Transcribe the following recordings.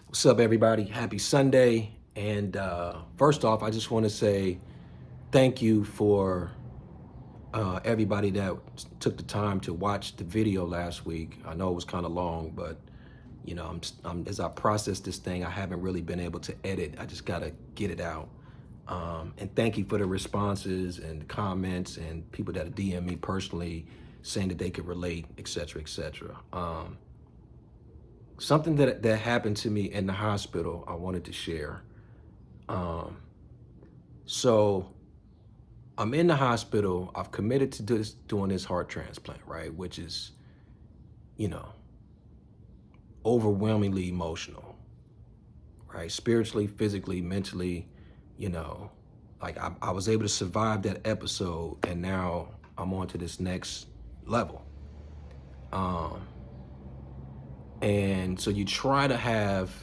What's up, everybody? Happy Sunday. And first off, I just want to say thank you for everybody that took the time to watch the video last week. I know it was kind of long, but as I process this thing, I haven't really been able to edit. I just got to get it out. And thank you for the responses and the comments and people that DM me personally saying that they could relate, et cetera, et cetera. Something that happened to me in the hospital, I wanted to share. Um, so I'm in the hospital. I've committed to doing this heart transplant, right? Which is, you know, overwhelmingly emotional, right? Spiritually, physically, mentally, you know, like I was able to survive that episode, and now I'm on to this next level. Um, and so you try to have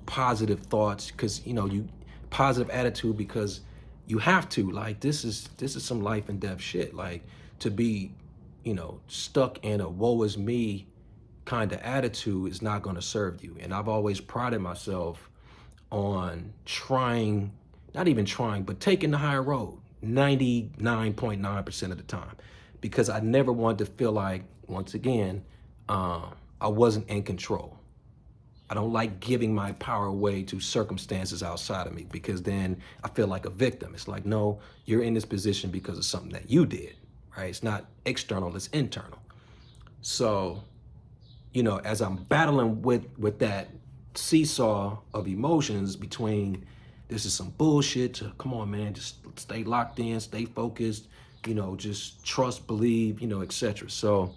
positive thoughts because you positive attitude because you have to, like, this is some life and death shit, like, to be stuck in a woe is me kind of attitude is not going to serve you. And I've always prided myself on trying, not even trying, but taking the higher road 99.9% of the time, because I never wanted to feel like, once again, I wasn't in control. I don't like giving my power away to circumstances outside of me, because then I feel like a victim. It's like, no, you're in this position because of something that you did, right? It's not external, it's internal. So, as I'm battling with that seesaw of emotions between this is some bullshit to, come on, man, just stay locked in, stay focused, just trust, believe, etc. So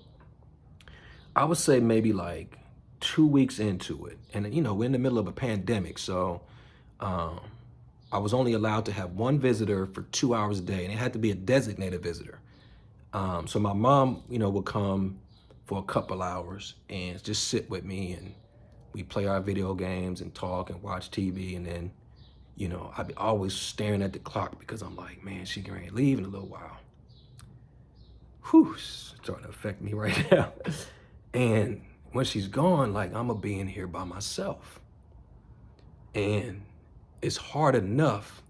I would say maybe like 2 weeks into it, and we're in the middle of a pandemic, so um, I was only allowed to have one visitor for 2 hours a day, and it had to be a designated visitor. So my mom, would come for a couple hours and just sit with me, and we play our video games and talk and watch TV, and then, I'd be always staring at the clock because I'm like, man, she going to leave in a little while. Whew, it's starting to affect me right now. And when she's gone, like, I'm gonna be in here by myself. And it's hard enough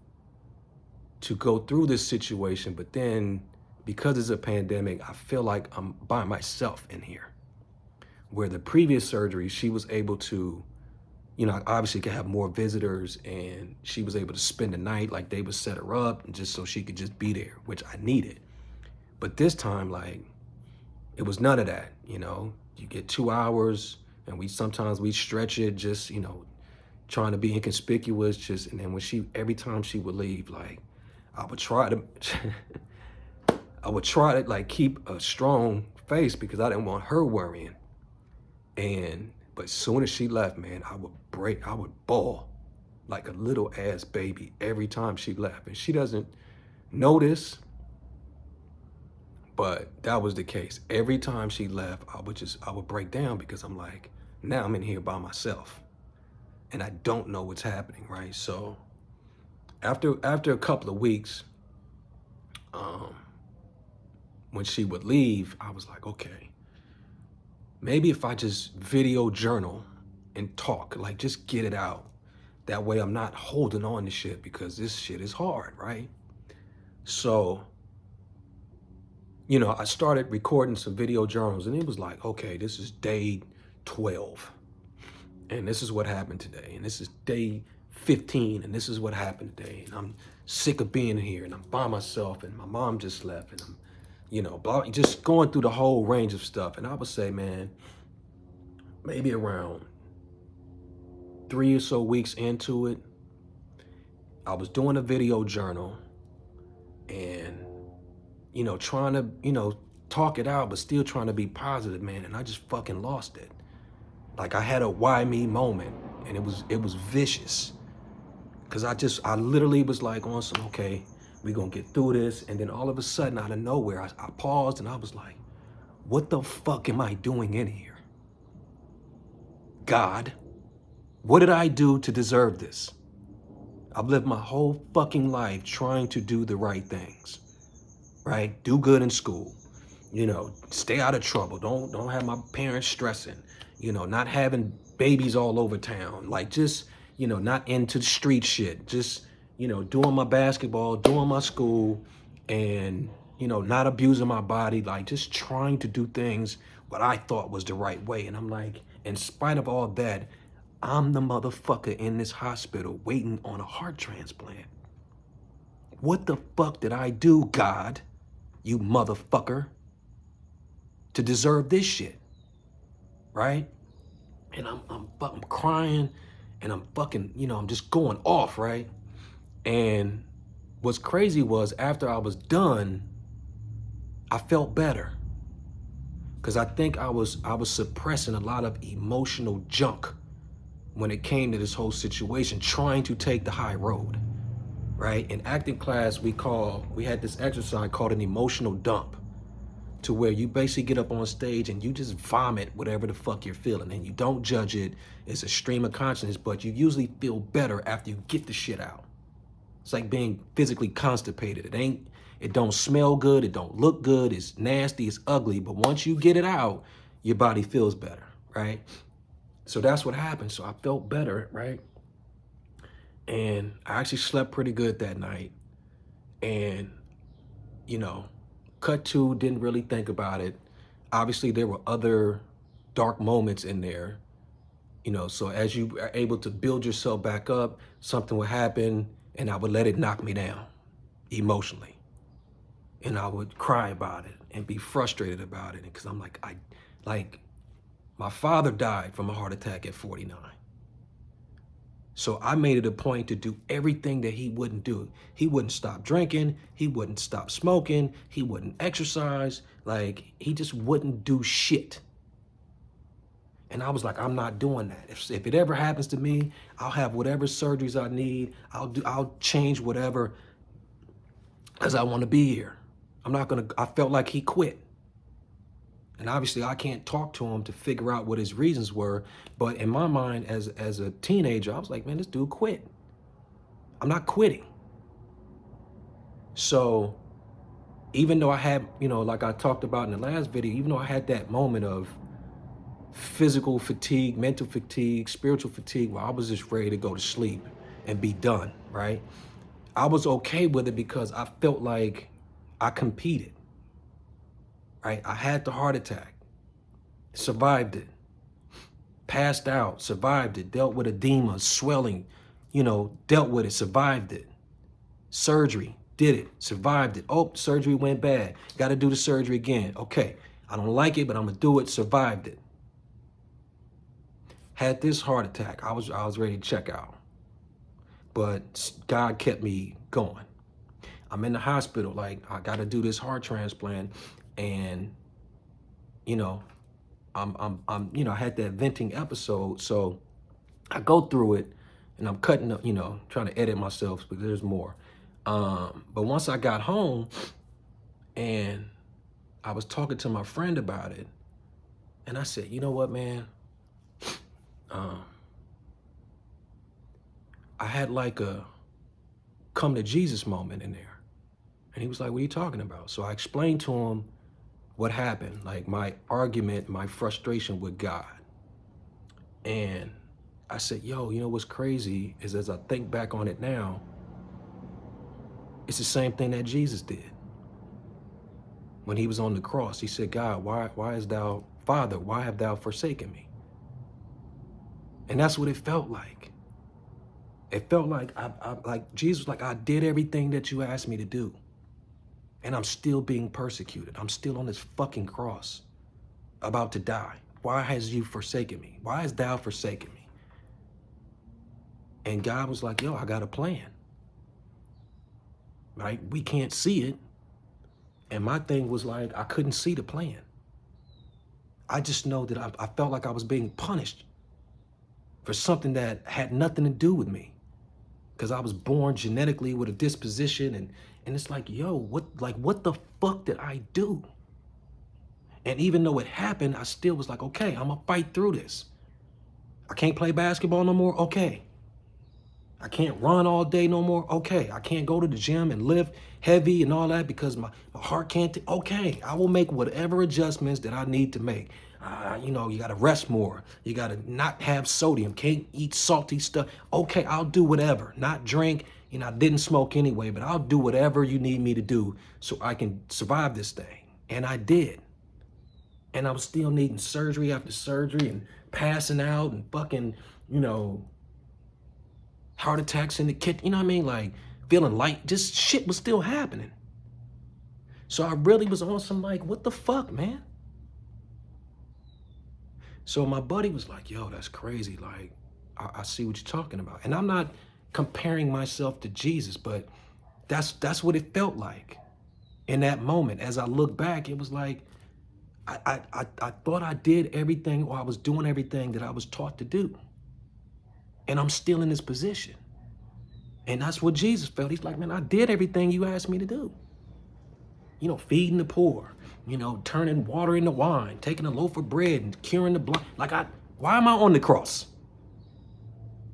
to go through this situation, but then because it's a pandemic, I feel like I'm by myself in here. Where the previous surgery, she was able to, obviously could have more visitors, and she was able to spend the night, like they would set her up and just so she could just be there, which I needed. But this time, like, it was none of that. You get 2 hours, and we sometimes we stretch it, just trying to be inconspicuous, just. And then every time she would leave, like, I would try to I would try to, like, keep a strong face because I didn't want her worrying. But as soon as she left, man, I would bawl like a little ass baby every time she left. And she doesn't notice, but that was the case. Every time she left, I would break down because I'm like, now I'm in here by myself and I don't know what's happening, right? So after a couple of weeks, when she would leave, I was like, okay, maybe if I just video journal and talk, like, just get it out. That way I'm not holding on to shit, because this shit is hard, right? So, I started recording some video journals, and it was like, okay, this is day 12. And this is what happened today. And this is day 15. And this is what happened today. And I'm sick of being here, and I'm by myself, and my mom just left, and I'm, just going through the whole range of stuff. And I would say, man, maybe around 3 or so weeks into it, I was doing a video journal and, trying to, talk it out, but still trying to be positive, man. And I just fucking lost it. Like, I had a why me moment, and it was vicious. Cause I literally was like on some, okay, we gonna get through this. And then all of a sudden, out of nowhere, I paused, and I was like, what the fuck am I doing in here? God, what did I do to deserve this? I've lived my whole fucking life trying to do the right things, right? Do good in school, stay out of trouble. Don't have my parents stressing, not having babies all over town, like just, not into the street shit, just, doing my basketball, doing my school, and, not abusing my body, like just trying to do things what I thought was the right way. And I'm like, in spite of all that, I'm the motherfucker in this hospital waiting on a heart transplant. What the fuck did I do, God, you motherfucker, to deserve this shit, right? And I'm crying, and I'm fucking, I'm just going off, right? And what's crazy was after I was done, I felt better, because I think I was suppressing a lot of emotional junk when it came to this whole situation, trying to take the high road, right? In acting class, we had this exercise called an emotional dump, to where you basically get up on stage and you just vomit whatever the fuck you're feeling, and you don't judge it. It's a stream of consciousness, but you usually feel better after you get the shit out. It's like being physically constipated. It don't smell good, it don't look good, it's nasty, it's ugly, but once you get it out, your body feels better, right? So that's what happened. So I felt better, right? And I actually slept pretty good that night. And, cut to, didn't really think about it. Obviously, there were other dark moments in there, so as you are able to build yourself back up, something would happen and I would let it knock me down emotionally. And I would cry about it and be frustrated about it, because I'm like, my father died from a heart attack at 49. So I made it a point to do everything that he wouldn't do. He wouldn't stop drinking. He wouldn't stop smoking. He wouldn't exercise. Like, he just wouldn't do shit. And I was like, I'm not doing that. If it ever happens to me, I'll have whatever surgeries I need. I'll change whatever, because I want to be here. I felt like he quit. And obviously I can't talk to him to figure out what his reasons were. But in my mind, as a teenager, I was like, man, this dude quit. I'm not quitting. So even though I had, like I talked about in the last video, even though I had that moment of physical fatigue, mental fatigue, spiritual fatigue, where I was just ready to go to sleep and be done, right? I was okay with it because I felt like I competed. Right? I had the heart attack, survived it, passed out, survived it, dealt with edema, swelling, dealt with it, survived it. Surgery, did it, survived it. Oh, surgery went bad. Got to do the surgery again. Okay, I don't like it, but I'm gonna do it, survived it. Had this heart attack, I was ready to check out. But God kept me going. I'm in the hospital, like I got to do this heart transplant. And, I had that venting episode. So I go through it and I'm cutting up, trying to edit myself, but there's more. But once I got home and I was talking to my friend about it, and I said, you know what, man? I had like a come to Jesus moment in there. And he was like, what are you talking about? So I explained to him what happened, like my argument, my frustration with God. And I said, yo, what's crazy is, as I think back on it now, it's the same thing that Jesus did. When he was on the cross, he said, God, why is thou, Father, why have thou forsaken me? And that's what it felt like. It felt like like Jesus was like, I did everything that you asked me to do. And I'm still being persecuted. I'm still on this fucking cross, about to die. Why has you forsaken me? Why has thou forsaken me? And God was like, yo, I got a plan. Right? We can't see it. And my thing was like, I couldn't see the plan. I just know that I felt like I was being punished for something that had nothing to do with me. Because I was born genetically with a disposition, and it's like, yo, what the fuck did I do? And even though it happened, I still was like, okay, I'm gonna fight through this. I can't play basketball no more, okay. I can't run all day no more, okay. I can't go to the gym and lift heavy and all that because my heart can't, okay. I will make whatever adjustments that I need to make. You know, you got to rest more. You got to not have sodium. Can't eat salty stuff. Okay, I'll do whatever. Not drink. You know, I didn't smoke anyway, but I'll do whatever you need me to do so I can survive this thing. And I did. And I was still needing surgery after surgery and passing out and fucking, you know, heart attacks in the kitchen. You know what I mean? Like feeling light. Just shit was still happening. So I really was on some like, what the fuck, man? So my buddy was like, yo, that's crazy. Like, I see what you're talking about. And I'm not comparing myself to Jesus, but that's what it felt like in that moment. As I look back, it was like, I thought I did everything, or I was doing everything that I was taught to do. And I'm still in this position. And that's what Jesus felt. He's like, man, I did everything you asked me to do. You know, feeding the poor, you know, turning water into wine, taking a loaf of bread and curing the blind. Like, why am I on the cross?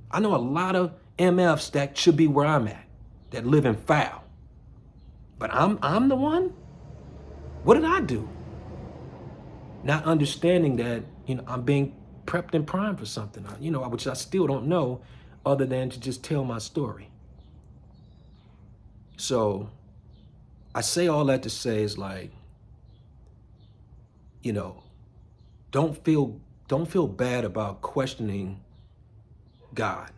I know a lot of MFs that should be where I'm at, that live in foul. But I'm the one? What did I do? Not understanding that, you know, I'm being prepped and primed for something, you know, which I still don't know other than to just tell my story. So I say all that to say is like, you know, don't feel bad about questioning God.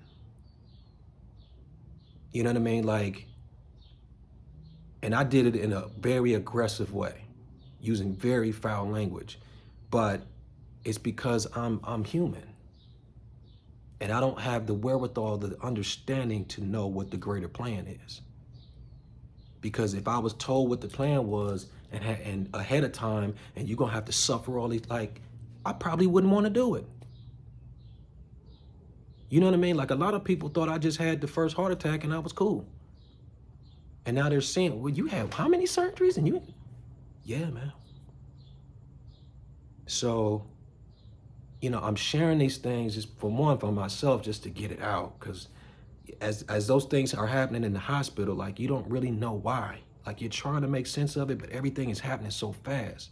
You know what I mean? Like, and I did it in a very aggressive way, using very foul language, but it's because I'm human. And I don't have the wherewithal, the understanding to know what the greater plan is. Because if I was told what the plan was and ahead of time, and you're gonna have to suffer all these, like, I probably wouldn't want to do it. You know what I mean? Like, a lot of people thought I just had the first heart attack and I was cool. And now they're saying, well, you have how many surgeries? And you, yeah, man. So, you know, I'm sharing these things just for myself, just to get it out. Because as those things are happening in the hospital, like, you don't really know why. Like, you're trying to make sense of it, but everything is happening so fast.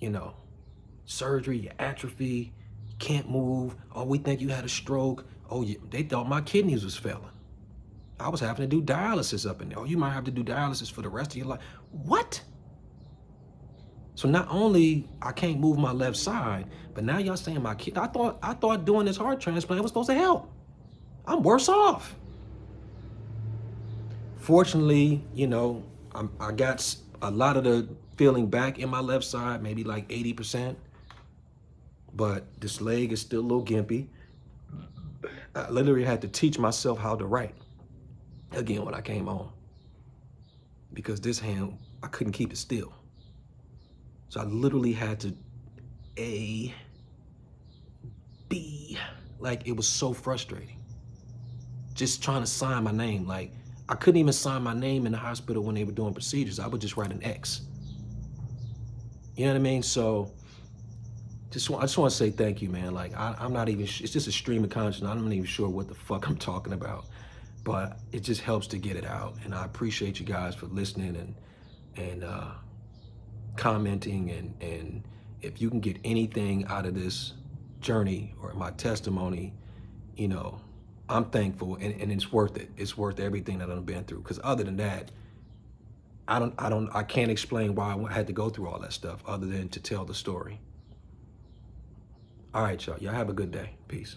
You know, surgery, your atrophy, you can't move. Oh, we think you had a stroke. Oh, they thought my kidneys was failing. I was having to do dialysis up in there. Oh, you might have to do dialysis for the rest of your life. What? So not only I can't move my left side, but now y'all saying my kid. I thought doing this heart transplant was supposed to help. I'm worse off. Fortunately, you know, I got a lot of the feeling back in my left side, maybe like 80%. But this leg is still a little gimpy. I literally had to teach myself how to write again when I came home, because this hand, I couldn't keep it still. So I literally had to A, B, like, it was so frustrating. Just trying to sign my name. Like, I couldn't even sign my name in the hospital when they were doing procedures. I would just write an X. You know what I mean? So I just want to say thank you, man. Like, I'm not even, it's just a stream of consciousness. I'm not even sure what the fuck I'm talking about, but it just helps to get it out. And I appreciate you guys for listening and commenting. And if you can get anything out of this journey or my testimony, you know, I'm thankful, and it's worth it. It's worth everything that I've been through. Because other than that, I can't explain why I had to go through all that stuff other than to tell the story. All right, y'all. Y'all have a good day. Peace.